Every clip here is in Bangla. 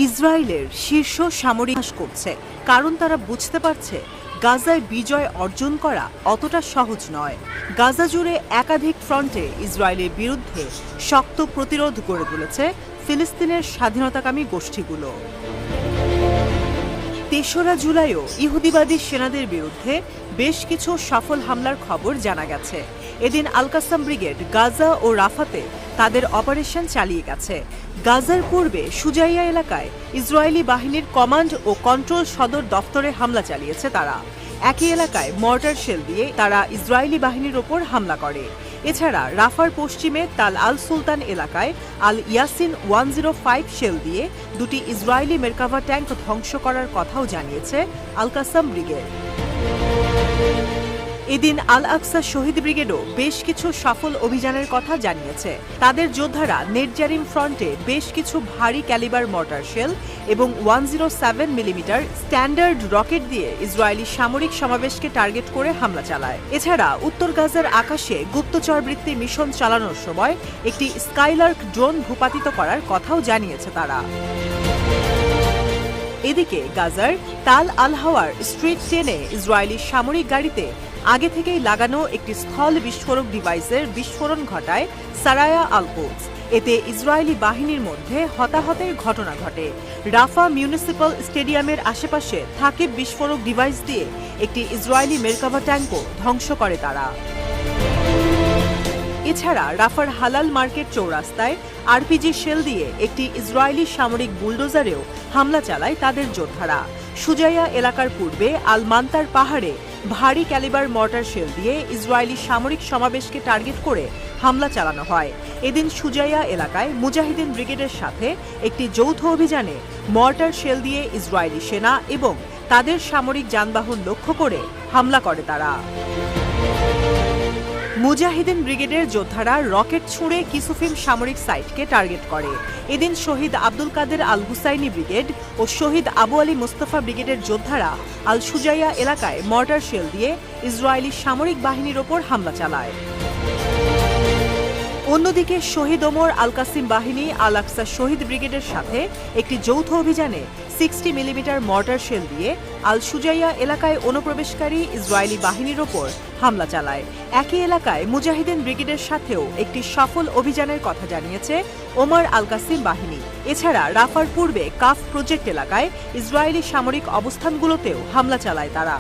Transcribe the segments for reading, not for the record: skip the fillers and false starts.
ইসরায়েলের শীর্ষ সামরিক করছে, কারণ তারা বুঝতে পারছে গাজায় বিজয় অর্জন করা অতটা সহজ নয়। গাজা জুড়ে একাধিক ফ্রন্টে ইসরায়েলের বিরুদ্ধে শক্ত প্রতিরোধ গড়ে তুলেছে ফিলিস্তিনের স্বাধীনতাকামী গোষ্ঠীগুলো। ৩রা জুলাইও ইহুদিবাদী সেনাদের বিরুদ্ধে বেশ কিছু সফল হামলার খবর জানা গেছে। এদিন আল কাসাম ব্রিগেড গাজা ও রাফাতে তাদের অপারেশন চালিয়ে গেছে। গাজার পূর্বে সুজাইয়া এলাকায় ইসরায়েলি বাহিনীর কমান্ড ও কন্ট্রোল সদর দফতরে হামলা চালিয়েছে তারা। একই এলাকায় মর্টার শেল দিয়ে তারা ইসরায়েলি বাহিনীর ওপর হামলা করে। এছাড়া রাফার পশ্চিমে তাল আল সুলতান এলাকায় আল ইয়াসিন 105 শেল দিয়ে দুটি ইসরায়েলি মেরকাভা ট্যাঙ্ক ধ্বংস করার কথাও জানিয়েছে আল কাসাম ব্রিগেড। এদিন আল আকসা শহীদ ব্রিগেডও বেশ কিছু সফল অভিযানের কথা জানিয়েছে। তাদের যোদ্ধারা নেটজারিম ফ্রন্টে বেশ কিছু ভারী ক্যালিবার মর্টার শেল এবং 107 মিলিমিটার স্ট্যান্ডার্ড রকেট দিয়ে ইসরায়েলি সামরিক সমাবেশকে টার্গেট করে হামলা চালায়। এছাড়া উত্তর গাজার আকাশে গুপ্তচরবৃত্তি মিশন চালানোর সময় একটি স্কাইলার্ক ড্রোন ভূপাতিত করার কথাও জানিয়েছে তারা। এদিকে গাজার তাল আল হাওয়ার স্ট্রিট 10-এ ইসরায়েলি সামরিক গাড়িতে আগে থেকেই লাগানো একটি স্থল বিস্ফোরক ডিভাইসের বিস্ফোরণ ঘটায় সারায়া আল কোদস। এতে ইসরায়েলি বাহিনীর মধ্যে হতাহতের ঘটনা ঘটে। রাফা মিউনিসিপাল স্টেডিয়ামের আশেপাশে থাকিব বিস্ফোরক ডিভাইস দিয়ে একটি ইসরায়েলি মেরকাভা ট্যাঙ্কও ধ্বংস করে তারা। এছাড়া রাফার হালাল মার্কেট চৌরাস্তায় আরপিজি শেল দিয়ে একটি ইসরায়েলি সামরিক বুলডোজারেও হামলা চালায় তাদের যোদ্ধারা। সুজাইয়া এলাকার পূর্বে আল মান্তার পাহাড়ে ভারী ক্যালিবার মর্টার শেল দিয়ে ইসরায়েলি সামরিক সমাবেশকে টার্গেট করে হামলা চালানো হয়। এদিন সুজাইয়া এলাকায় মুজাহিদিন ব্রিগেডের সাথে একটি যৌথ অভিযানে মর্টার শেল দিয়ে ইসরায়েলি সেনা এবং তাদের সামরিক যানবাহন লক্ষ্য করে হামলা করে তারা। মুজাহিদিন ব্রিগেডের যোদ্ধারা রকেট ছুঁড়ে কিসুফিম সামরিক সাইটকে টার্গেট করে। এদিন শহীদ আব্দুল কাদের আল হুসাইনি ব্রিগেড ও শহীদ আবু আলী মোস্তফা ব্রিগেডের যোদ্ধারা আল সুজাইয়া এলাকায় মর্টার শেল দিয়ে ইসরায়েলি সামরিক বাহিনীর ওপর হামলা চালায়। অন্যদিকে শহীদ ওমর আল কাসিম বাহিনী আল আকসা শহীদ ব্রিগেডের সাথে একটি যৌথ অভিযানে 60 মিলিমিটার মর্টার শেল দিয়ে আল সুজাইয়া এলাকায় অনুপ্রবেশকারী ইসরায়েলি বাহিনীর ওপর হামলা চালায়। একই এলাকায় মুজাহিদিন ব্রিগেডের সাথেও একটি সফল অভিযানের কথা জানিয়েছে ওমর আল কাসিম বাহিনী। এছাড়া রাফার পূর্বে কাফ প্রজেক্ট এলাকায় ইসরায়েলি সামরিক অবস্থানগুলোতেও হামলা চালায় তারা।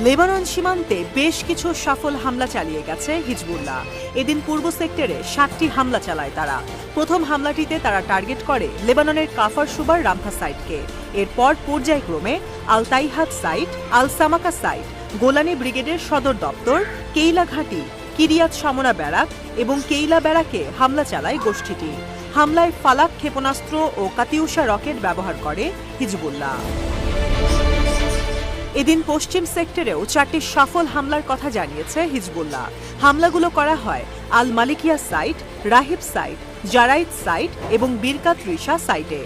লেবানন সীমান্তে বেশ কিছু সফল হামলা চালিয়ে গেছে হিজবুল্লাহ। এদিন পূর্ব সেক্টরে 7টি হামলা চালায় তারা। প্রথম হামলাটিতে তারা টার্গেট করে লেবাননের কাফার সুবার রামথা সাইটকে। এরপর পর্যায়ক্রমে আল তাইহাত সাইট, আল সামাকা সাইট, গোলানি ব্রিগেডের সদর দপ্তর, কেইলা ঘাঁটি, কিরিয়াত সামনা ব্যারাক এবং কেইলা ব্যারাকে হামলা চালায় গোষ্ঠীটি। হামলায় ফালাক ক্ষেপণাস্ত্র ও কাতিউষা রকেট ব্যবহার করে হিজবুল্লাহ। এদিন পশ্চিম সেক্টরেও 4টি সফল হামলার কথা জানিয়েছে হিজবুল্লাহ। হামলাগুলো করা হয় আল মালিকিয়া সাইট, রাহিব সাইট, জারাইত সাইট এবং বিরকাত রিশা সাইটে।